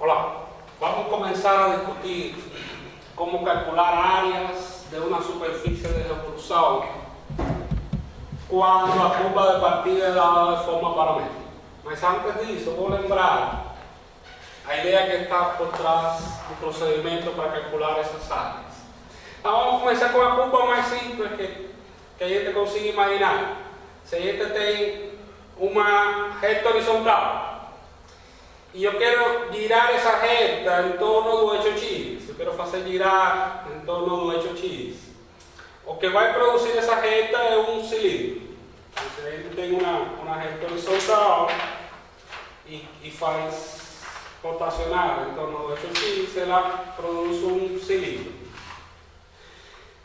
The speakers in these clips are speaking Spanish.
Hola, vamos a comenzar a discutir cómo calcular áreas de una superficie de revolución cuando la curva de partida es dada de forma paramétrica. Mas antes disso, vou lembrar a ideia que está por trás do procedimento para calcular essas áreas. Então vamos começar com a curva mais simples que a gente consiga imaginar. Se a gente tem uma reta horizontal e eu quero girar essa reta em torno do eixo X, eu quero fazer girar em torno do eixo X, o que vai produzir essa reta é um cilindro. Então, se a gente tem uma reta horizontal e faz rotacionar em torno do eixo X, ela produz um cilindro.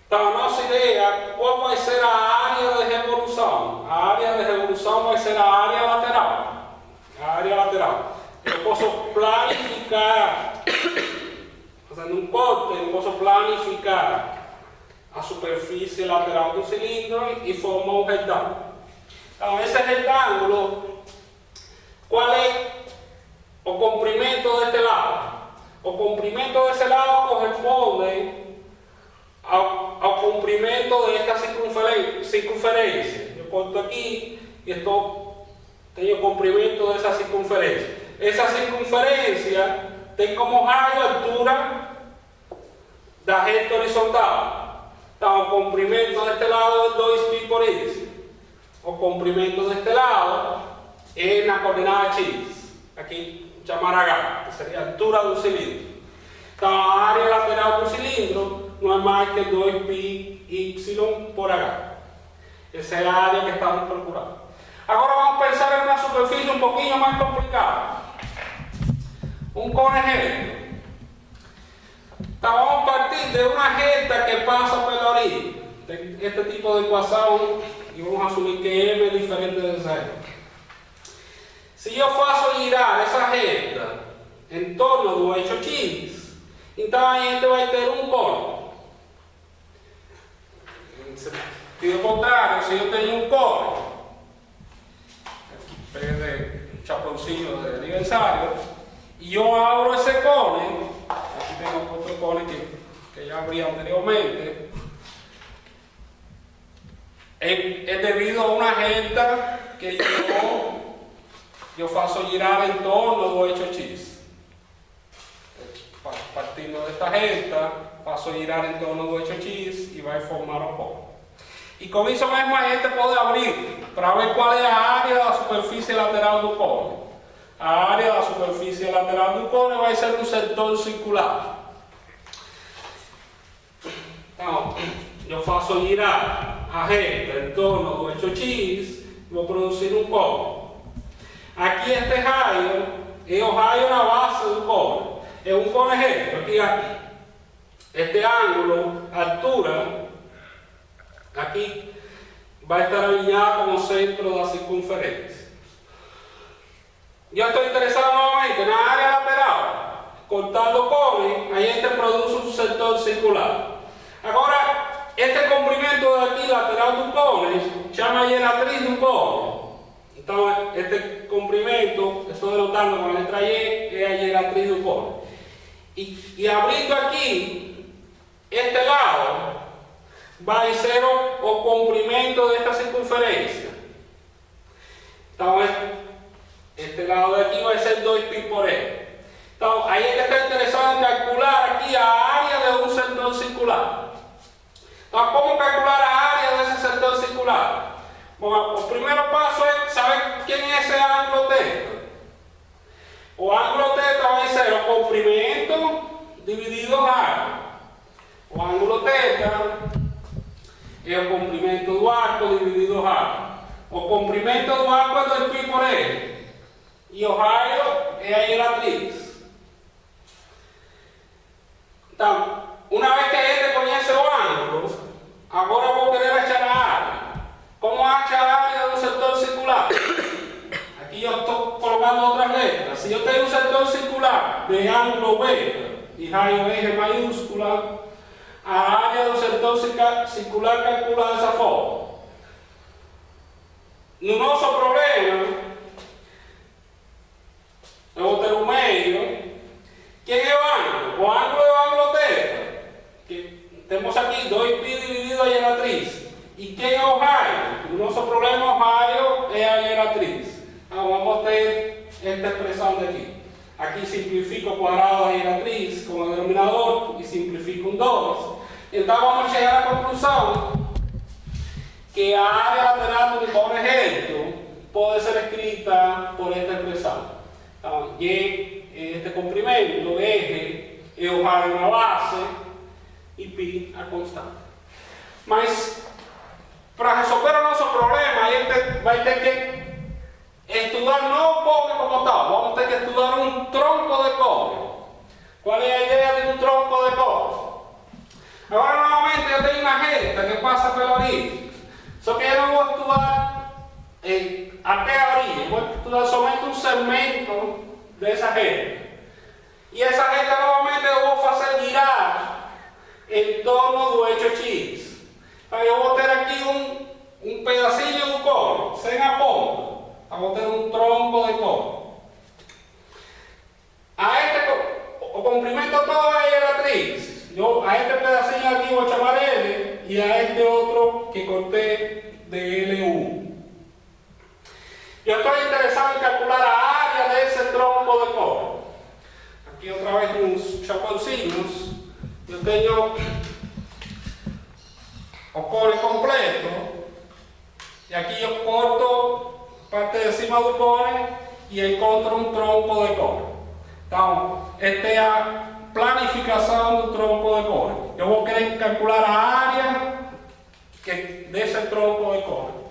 Então, a nossa ideia, qual vai ser a área de revolução? A área de revolução vai ser a área lateral. A área lateral. Eu posso planificar, fazendo um corte, eu posso planificar a superfície lateral do cilindro e formar um retângulo. Então, esse retângulo, qual é o comprimento deste lado? O comprimento desse lado corresponde ao comprimento desta circunferência. Eu corto aqui e tenho o comprimento dessa circunferência. Essa circunferência tem como raio a altura da reta horizontal. Então, o comprimento deste lado é 2π por x. O comprimento deste lado é na coordenada x. Aqui, chamar h, que seria a altura do cilindro. Então, a área lateral do cilindro não é mais que 2πy por h. Essa é a área que estamos procurando. Agora vamos pensar em uma superfície um pouquinho mais complicada. Um cone reto. Então vamos partir de uma reta que passa pela origem. Tem este tipo de equação e vamos assumir que m é diferente de zero. Se eu faço girar essa reta em torno do eixo X, então a gente vai ter um cone. Sentido contrário, se eu tenho um cone, peguei um chapéuzinho de aniversário, e eu abro esse cone, aqui tenho outro cone que já abri anteriormente, é devido a uma reta que eu faço girar em torno do eixo X. Partindo desta reta, faço girar em torno do eixo X e vai formar o cone. E com isso mesmo a gente pode abrir para ver qual é a área da superfície lateral do cone. A área da superfície lateral do cone vai ser um setor circular. Então, eu faço girar a reta em torno do eixo X e vou produzir um cone. Aqui este raio é o raio na base do cone. É um cone reto. Aqui, este ângulo, altura, aqui vai estar alinhado com o centro da circunferência. Eu estou interessado novamente na área lateral. Cortando o cone, a gente produz um setor circular. Agora, este comprimento aqui lateral do cone chama a geratriz do cone. Então, este comprimento, estou denotando com a letra E, é a geratriz do cone. E abrindo aqui, este lado vai ser o comprimento desta circunferência. Então, este lado aqui vai ser 2π por E. Então, aí ele está interessado em calcular aqui a área de um setor circular. Então, como calcular a área desse setor circular? Bom, o primeiro passo é saber quem é esse ângulo θ. O ângulo θ vai ser o comprimento dividido o raio. O ângulo θ é o comprimento do arco dividido o raio. O comprimento do arco é 2π por E. E o raio é a geratriz. Então, uma vez que a gente conhece o ângulo, agora eu vou querer achar a área. Como acha a área do setor circular? Aqui eu estou colocando outras letras. Se eu tenho um setor circular de ângulo beta e raio R maiúscula, a área do setor circular calcula dessa forma. No nosso problema, eu vou ter um meio esta expresión de aquí. Aquí simplifico cuadrado de giratriz como denominador y simplifico un 2. Entonces vamos a llegar a la conclusión que área lateral de un cono recto puede ser escrita por esta expresión. Entonces, Y este comprimento, eje, es o raio na base e π a constante. Mas, para resolver o nosso problema, a gente vai ter que estudar não o cono como tal, vamos ter que estudar um tronco de cono. Qual é a ideia de um tronco de cono? Agora, novamente, eu tenho uma reta que passa pela origem, só que eu não vou estudar até a origem, vou estudar somente um segmento dessa reta. E essa reta, novamente, eu vou fazer girar em torno do eixo X. Então, eu vou ter aqui um pedacinho do cono, sem a ponta. Então, vou ter um tronco de cono. O comprimento todo é giratriz. A este pedacinho aqui vou chamar L e a este outro que cortei de L1. Eu estou interessado em calcular a área desse tronco de cono. Aqui outra vez uns chapeuzinhos. Eu tenho o cono completo e aqui eu corto parte de cima do cono e encontro um tronco de cono. Então, esta é a planificação do tronco de cono. Eu vou querer calcular a área desse tronco de cono.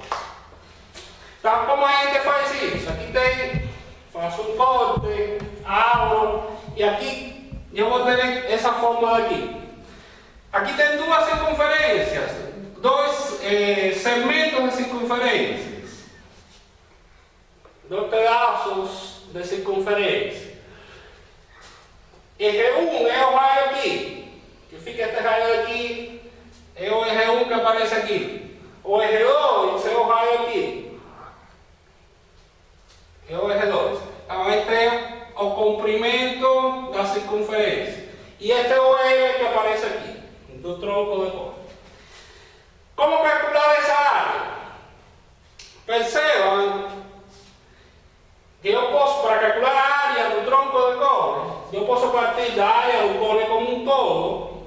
Então, como a gente faz isso? Aqui faço um corte, abro e aqui eu vou ter essa forma daqui. Aqui tem duas circunferências, dois segmentos de circunferências, dois pedaços de circunferência. R1 é o raio aqui, que fica este raio aqui, é o R1 que aparece aqui. O R2 é o raio aqui, é o R2. Então, este é o comprimento da circunferência. E este é o L que aparece aqui, do tronco de cono. Como calcular essa área? Percebam que eu posso, para calcular a área do tronco de cono, eu posso partir da área do cono como um todo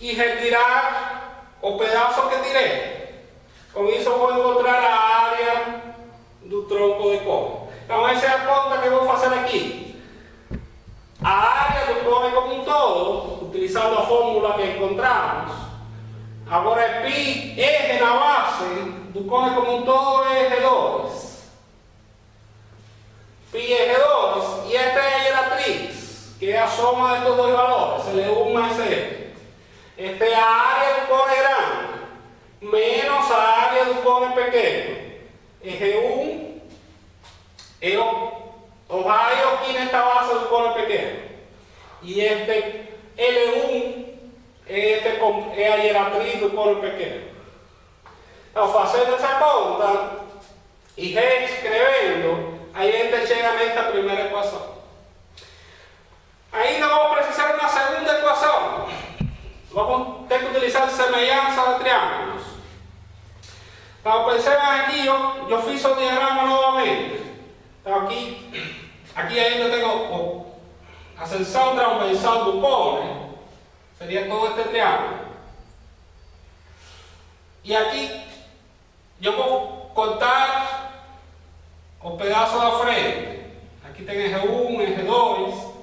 e retirar o pedaço que tirei. Com isso eu vou encontrar a área do tronco de cono. Então essa é a conta que eu vou fazer aqui. A área do cono como um todo, utilizando a fórmula que encontramos, agora é π, eje na base do cono como um todo é R2. Π é R2 e esta é a giratriz, que é a soma de estes dois valores, L1 mais L. Esta é a área do cono grande, menos a área do cono pequeno. R1 é o raio aqui nesta base do cono pequeno. E este L1 é a giratriz do cono pequeno. Então, fazendo essa conta e reescrevendo, aí a gente chega nesta primeira equação. Ainda vamos precisar de uma segunda equação. Vamos ter que utilizar semelhança de triângulos. Então, percebam aqui, eu fiz o diagrama novamente. Então, aqui ainda tenho a seção transversal do cono, seria todo este triângulo. E aqui eu vou cortar o pedaço da frente. Aqui tem R1, R2.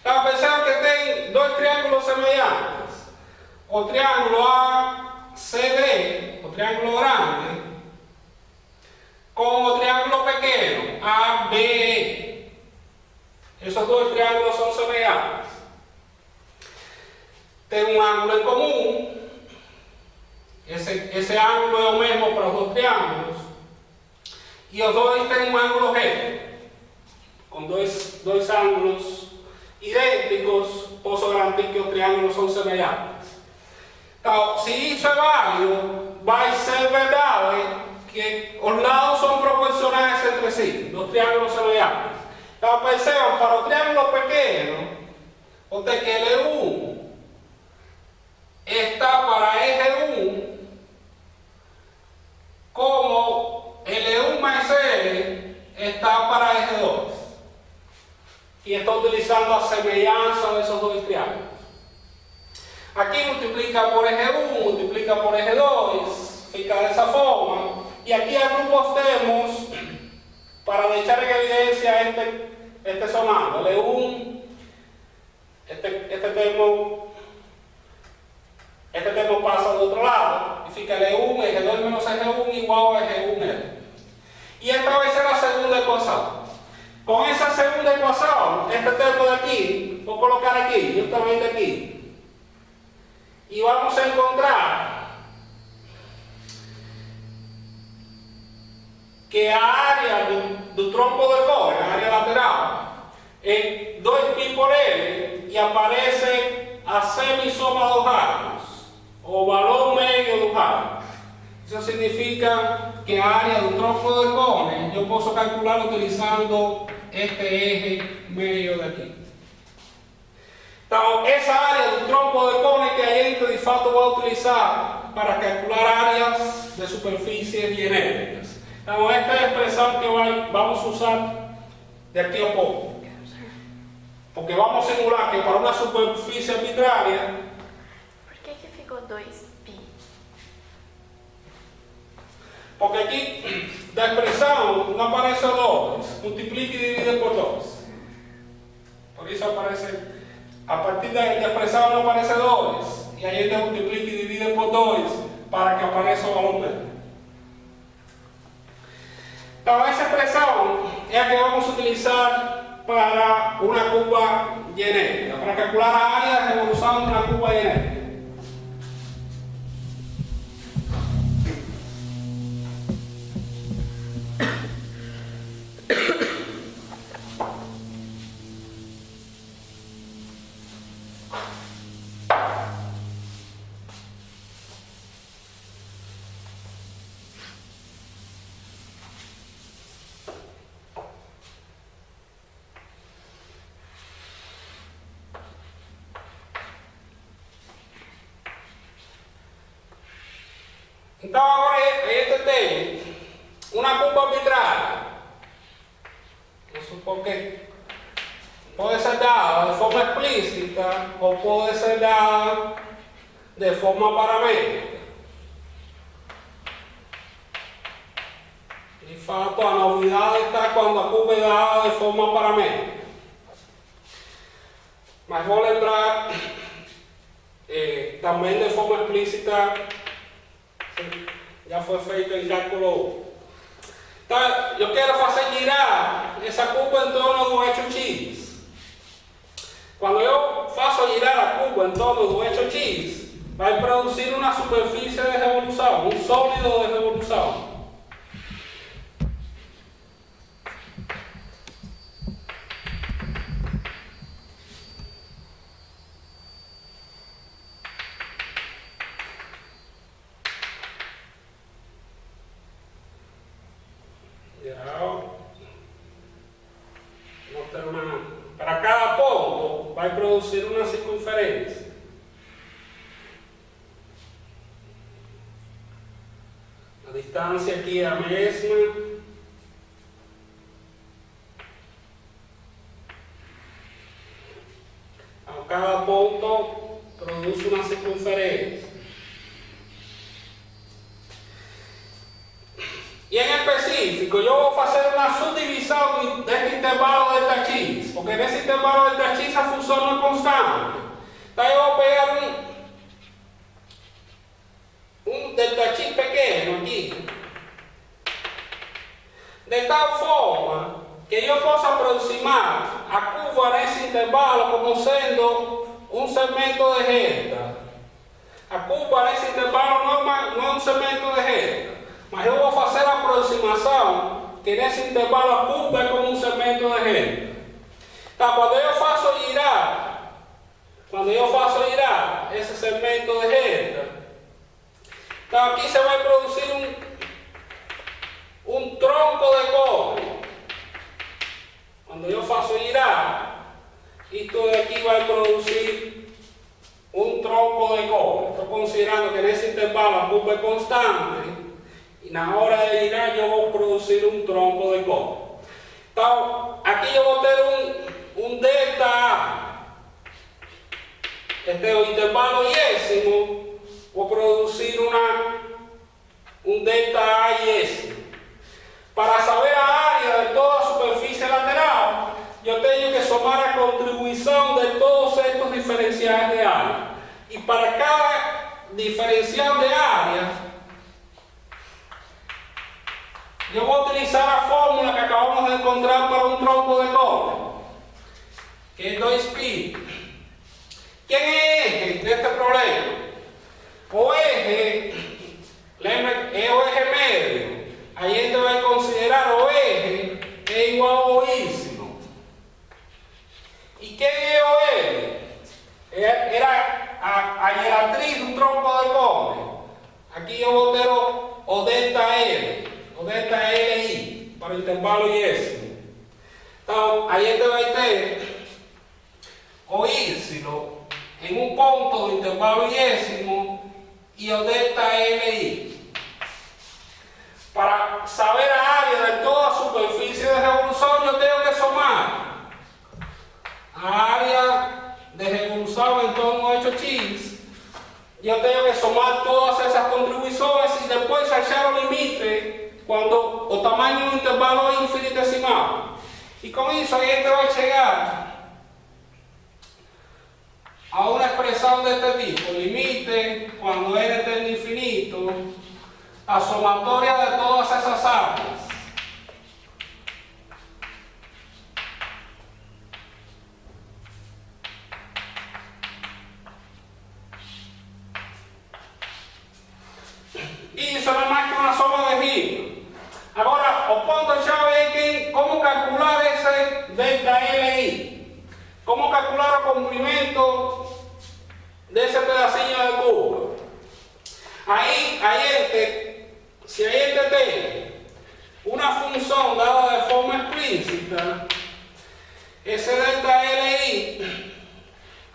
Então, percebam que tem dois triângulos semelhantes. O triângulo ACD, o triângulo grande, com o triângulo pequeno, ABE. Esses dois triângulos são semelhantes. Tem um ângulo em comum. Esse ângulo é o mesmo para os dois triângulos. E os dois têm um ângulo reto. Com dois ângulos idênticos, posso garantir que os triângulos são semelhantes. Então, se isso é válido, vai ser verdade que os lados são proporcionais entre si, dos triângulos semelhantes. Então, percebam, para o triângulo pequeno, o que L1 está para R1 como L1 mais L está está para eje 2. Y está utilizando la semejanza de esos dos triángulos. Aquí multiplica por eje 1, multiplica por eje 2, fica de esa forma. Y aquí agrupos termos para echar en evidencia este sonando. L1, este termo pasa del otro lado. Y fica L1, eje 2 menos eje 1 igual a eje 1L. Y esta va a ser la segunda ecuación. Con esa segunda ecuación, este termo de aquí, voy a colocar aquí, justamente aquí. Y vamos a encontrar que a área del tronco del core, a área lateral, es 2pi por L y aparece a semisoma dos radios, o valor medio de un radio. Eso significa que a área del tronco del core yo puedo calcular utilizando este eje medio de aquí. Entonces, esa área del tronco de cone que hay entre de facto voy a utilizar para calcular áreas de superficies genéricas. Entonces, esta es la expresión que vamos a usar de aquí a poco. Porque vamos a simular que para una superficie arbitraria. ¿Por qué que ficou 2pi? Porque aquí la expresión no aparece 2, multiplica y divide por 2. Por eso aparece. A partir de la expresión no aparece 2, y ahí te multiplica y divide por 2 para que aparezca el valor medio. Entonces, esa expresión es la que vamos a utilizar para una curva genérica, para calcular la área de revolución de una curva genérica. Entonces ahora este tema, una curva arbitraria, porque puede ser dada de forma explícita o puede ser dada de forma paramétrica. De facto, la novedad está cuando la curva es dada de forma paramétrica. Mas voy a lembrar también de forma explícita. Ya fue feito en cálculo 1. Entonces, yo quiero hacer girar esa curva en torno de un hecho X. Cuando yo faço girar la curva en torno de un hecho X, va a producir una superficie de revolución, un sólido de revolución. Para cada punto vai producir una circunferencia. La distancia aquí es la misma. A cada punto produce una circunferencia. Y en específico, yo voy a hacer una subdivisión de este intervalo delta X, porque en ese intervalo delta X la función no es constante. Entonces yo voy a pegar un delta X pequeño aquí, de tal forma que yo pueda aproximar a curva en ese intervalo como siendo un segmento de recta. A curva en ese intervalo no es un segmento de recta. Mas eu vou fazer a aproximação que nesse intervalo a curva é como um segmento de reta. Tá, quando eu faço girar esse segmento de reta, então aqui você vai produzir um tronco de core. Quando eu faço girar, isto aqui vai produzir um tronco de core. Estou considerando que nesse intervalo a curva é constante. Y a la hora de girar yo voy a producir un tronco de core. Entonces, aquí yo voy a tener un delta A. Este intervalo yésimo, voy a producir un delta A yésimo. Para saber la área de toda superficie lateral, yo tengo que sumar la contribución de todos estos diferenciales de área. Y para cada diferencial de área, yo voy a utilizar la fórmula que acabamos de encontrar para un tronco de cobre, que es 2pi. ¿Quién es eje de este problema? O eje, es o eje medio. Ahí te va a considerar o eje es igual a oísimo. ¿Y quién es o eje? Era a hieratriz de un tronco de cobre. Aquí yo voy a tener o delta L, o delta LI, para el intervalo yésimo. Entonces, ahí te va a tener oísimo en un punto de intervalo yésimo y o delta LI. Para saber la área de toda superficie de revolución, yo tengo que sumar a área de revolución en torno a 8 chis. Yo tengo que sumar todas esas contribuciones y después echar los límites cuando el tamaño de un intervalo es infinitesimal. Y con eso ahí te va a llegar a una expresión de este tipo: límite cuando n tende a infinito, la sumatoria de todas esas áreas. Y eso no es más que una suma de giros. Ahora, el punto llave es que cómo calcular ese delta LI. Cómo calcular el complemento de ese pedacillo de cubo. Si ahí tiene una función dada de forma explícita, ese delta LI,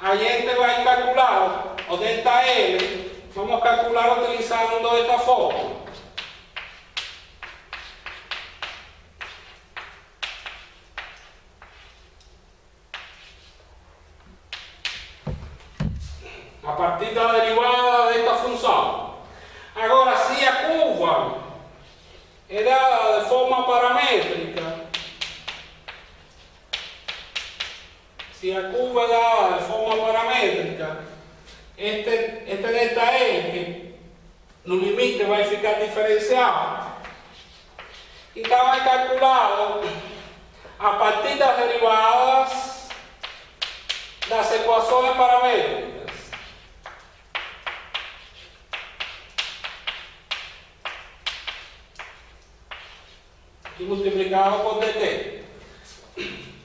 ahí va a ir calculado, o delta L, vamos a calcular utilizando esta fórmula. A partir de la derivada de esta función. Ahora, si la curva es dada de forma paramétrica, este delta L, que los límites va a ficar diferenciado, y estaba calculado a partir de las derivadas de las ecuaciones paramétricas. Y multiplicado por dt.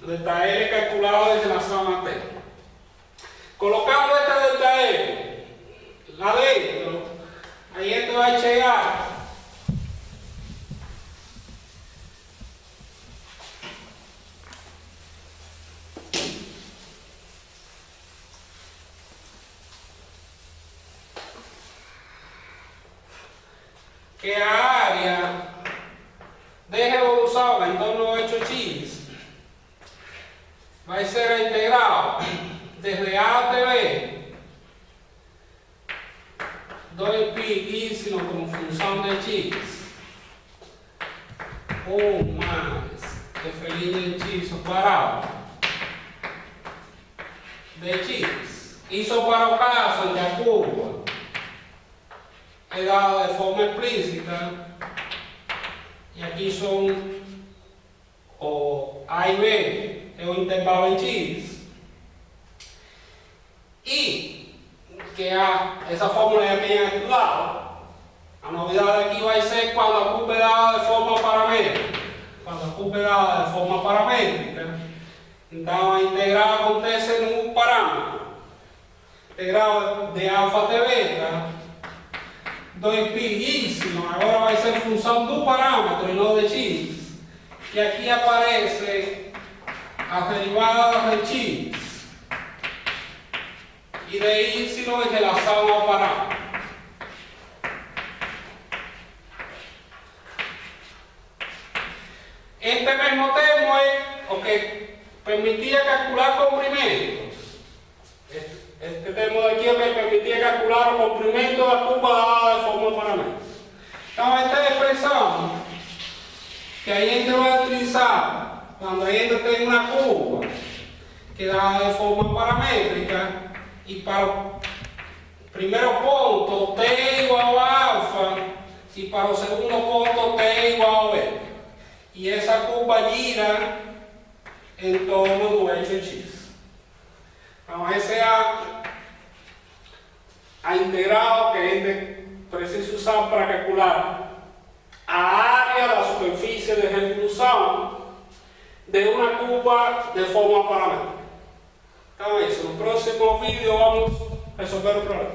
Delta L calculado desde la zona T. Colocando esta delta L adentro, ahí esto va a llegar que la área de revolución en torno a 8 chis va a ser integrado desde A hasta B 2pi sino como función de chis más f' de chis separado de chis. Hizo para el caso en que la curva es dada de forma explícita. Y aquí son o A y B, es un intervalo en chis. Y que esa fórmula ya tiene estudiado. La novedad de aquí va a ser cuando la curva es dada de forma paramétrica. Cuando la curva es dada de forma paramétrica, entonces integrar acontece en un parámetro. Integrado de alfa de beta. 2pi, ahora va a ser función de un parámetro y no de chis. Y aquí aparece las derivadas de chis. Y de y es de la suma parámetro. Este mismo termo es porque permitía calcular comprimentos. Este termo de aquí me permitía calcular los comprimentos de la curva dada de forma paramétrica. Entonces, esta expresión que Allende va a utilizar cuando Allende tenga una curva que da de forma paramétrica y para los primeros puntos t igual a alfa y para los segundos puntos t igual a beta. Y esa curva gira en torno a un eje x. Vamos, ese a integrado que Allende precisa usar para calcular a área de la superficie de ejecución de una curva de forma paramétrica. Entonces, en los próximos vídeos vamos a resolver el problema.